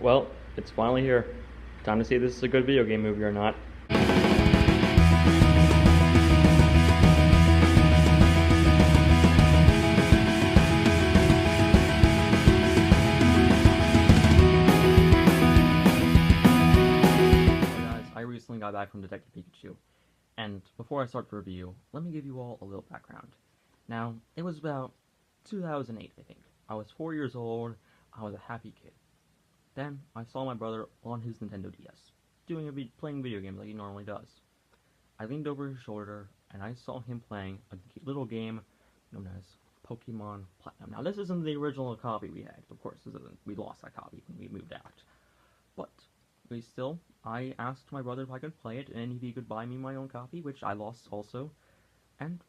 Well, it's finally here. Time to see if this is a good video game movie or not. Hey guys, I recently got back from Detective Pikachu, and before I start the review, let me give you all a little background. Now, it was about 2008, I think. I was 4 years old, I was a happy kid. Then, I saw my brother on his Nintendo DS, playing video games like he normally does. I leaned over his shoulder, and I saw him playing a little game known as Pokemon Platinum. Now, this isn't the original copy we had. Of course, we lost that copy when we moved out. But, I asked my brother if I could play it, and if he could buy me my own copy, which I lost also. And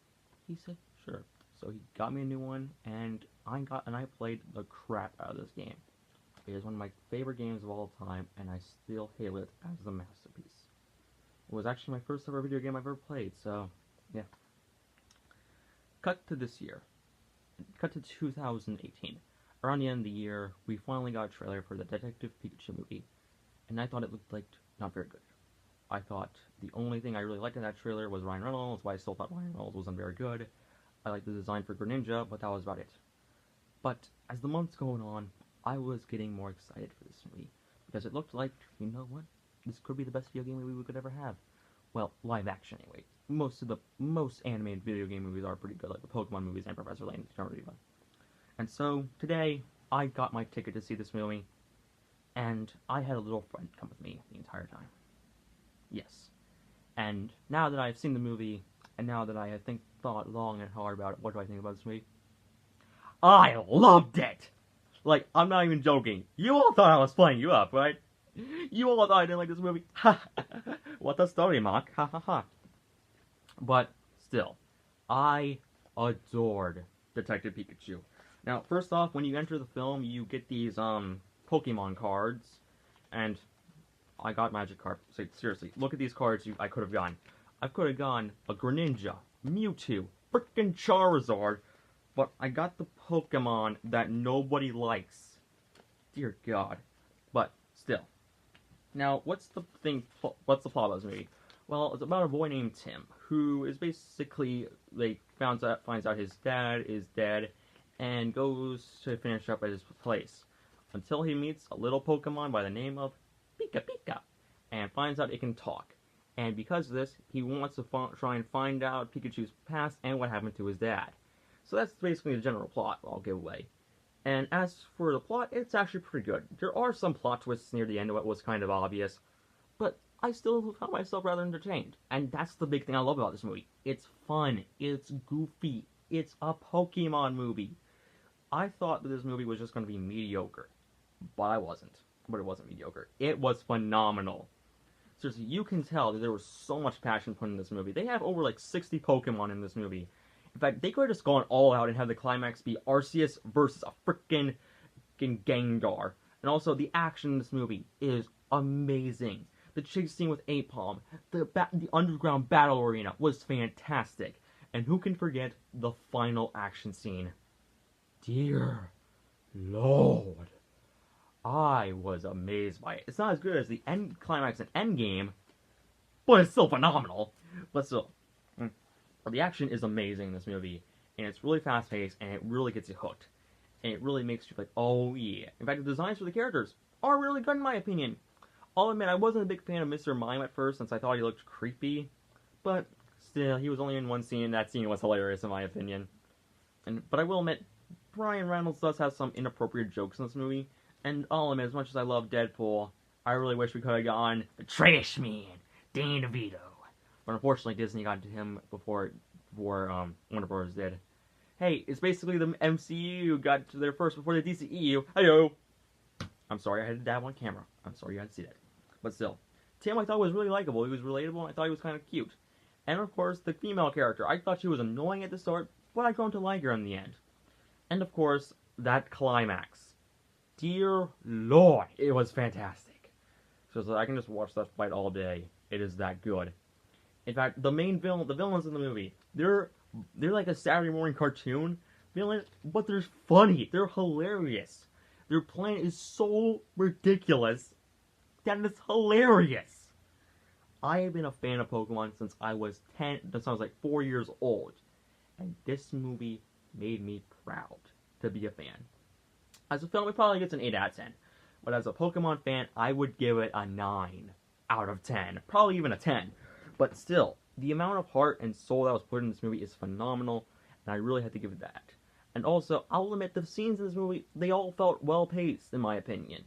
he said, sure. So he got me a new one, and I played the crap out of this game. It is one of my favorite games of all time, and I still hail it as a masterpiece. It was actually my first ever video game I've ever played, so, yeah. Cut to this year. Cut to 2018. Around the end of the year, we finally got a trailer for the Detective Pikachu movie, and I thought it looked like not very good. I thought the only thing I really liked in that trailer was Ryan Reynolds, but I still thought Ryan Reynolds wasn't very good. I liked the design for Greninja, but that was about it. But as the months going on, I was getting more excited for this movie, because it looked like, you know what, this could be the best video game movie we could ever have. Well, live action anyway. Most animated video game movies are pretty good, like the Pokemon movies and Professor Layton's Eternity. And so, today, I got my ticket to see this movie, and I had a little friend come with me the entire time. Yes. And now that I've seen the movie, and now that I have thought long and hard about it, what do I think about this movie? I loved it! Like, I'm not even joking. You all thought I was playing you up, right? You all thought I didn't like this movie. Ha! What a story, Mark. Ha ha ha. But, still, I adored Detective Pikachu. Now, first off, when you enter the film, you get these, Pokemon cards, and I got Magic Card. So, seriously, look at these cards I could have gotten. I could have gone a Greninja, Mewtwo, frickin' Charizard, but I got the Pokemon that nobody likes. Dear God. But, still. Now, what's the plot of this movie? Well, it's about a boy named Tim, who is basically, finds out his dad is dead, and goes to finish up at his place. Until he meets a little Pokemon by the name of Pika, and finds out it can talk. And because of this, he wants to try and find out Pikachu's past and what happened to his dad. So that's basically the general plot I'll give away. And as for the plot, it's actually pretty good. There are some plot twists near the end of it was kind of obvious, but I still found myself rather entertained. And that's the big thing I love about this movie. It's fun, it's goofy, it's a Pokemon movie. I thought that this movie was just going to be mediocre, but it wasn't mediocre. It was phenomenal. Seriously, you can tell that there was so much passion put in this movie. They have over 60 Pokemon in this movie. In fact, they could have just gone all out and have the climax be Arceus versus a frickin' Gengar. And also, the action in this movie is amazing. The chase scene with Apom, the underground battle arena was fantastic. And who can forget the final action scene? Dear Lord. I was amazed by it. It's not as good as the end climax and Endgame, but it's still phenomenal. But still, the action is amazing in this movie, and it's really fast-paced, and it really gets you hooked. And it really makes you like, oh yeah. In fact, the designs for the characters are really good in my opinion. I'll admit, I wasn't a big fan of Mr. Mime at first, since I thought he looked creepy, but still, he was only in one scene, and that scene was hilarious in my opinion. But I will admit, Ryan Reynolds does have some inappropriate jokes in this movie, and I'll admit, as much as I love Deadpool, I really wish we could have gotten the Trash Man, Dan DeVito. But unfortunately, Disney got to him before Warner Bros. Did. Hey, it's basically the MCU got to there first before the DCEU. Heyo! I'm sorry I had to dab on camera. I'm sorry you had to see that. But still, Tim I thought was really likable. He was relatable, and I thought he was kind of cute. And of course, the female character. I thought she was annoying at the start, but I grown to like her in the end. And of course, that climax. Dear Lord, it was fantastic. So I can just watch that fight all day. It is that good. In fact, the villains in the movie, they're like a Saturday morning cartoon villain, but they're funny. They're hilarious. Their plan is so ridiculous that it's hilarious. I have been a fan of Pokemon since I was 10, since I was like 4 years old. And this movie made me proud to be a fan. As a film, it probably gets an 8 out of 10. But as a Pokemon fan, I would give it a 9 out of 10. Probably even a 10. But still, the amount of heart and soul that was put in this movie is phenomenal, and I really had to give it that. And also, I'll admit, the scenes in this movie, they all felt well-paced, in my opinion.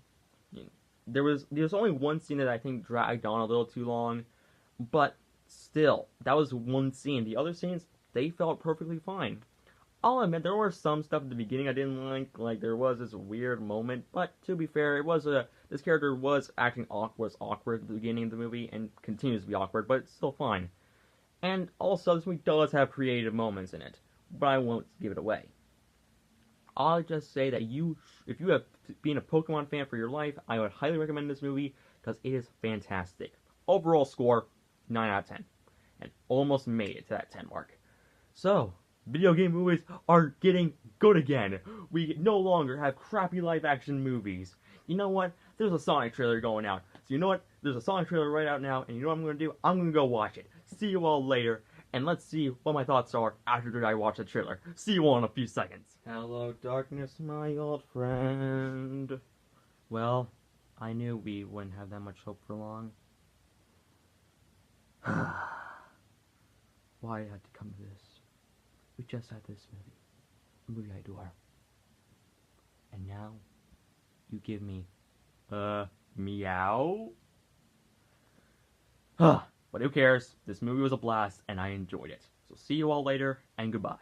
There's only one scene that I think dragged on a little too long, but still, that was one scene. The other scenes, they felt perfectly fine. I'll admit, there were some stuff at the beginning I didn't like there was this weird moment, but to be fair, this character was acting awkward at the beginning of the movie, and continues to be awkward, but it's still fine. And also, this movie does have creative moments in it, but I won't give it away. I'll just say that if you have been a Pokemon fan for your life, I would highly recommend this movie, because it is fantastic. Overall score, 9 out of 10. And almost made it to that 10 mark. So, video game movies are getting good again. We no longer have crappy live-action movies. You know what? There's a Sonic trailer going out. So you know what? There's a Sonic trailer right out now, and you know what I'm going to do? I'm going to go watch it. See you all later, and let's see what my thoughts are after I watch the trailer. See you all in a few seconds. Hello, darkness, my old friend. Well, I knew we wouldn't have that much hope for long. Why did it have to come to this? We just had this movie I adore. And now, you give me, meow? But who cares? This movie was a blast, and I enjoyed it. So see you all later, and goodbye.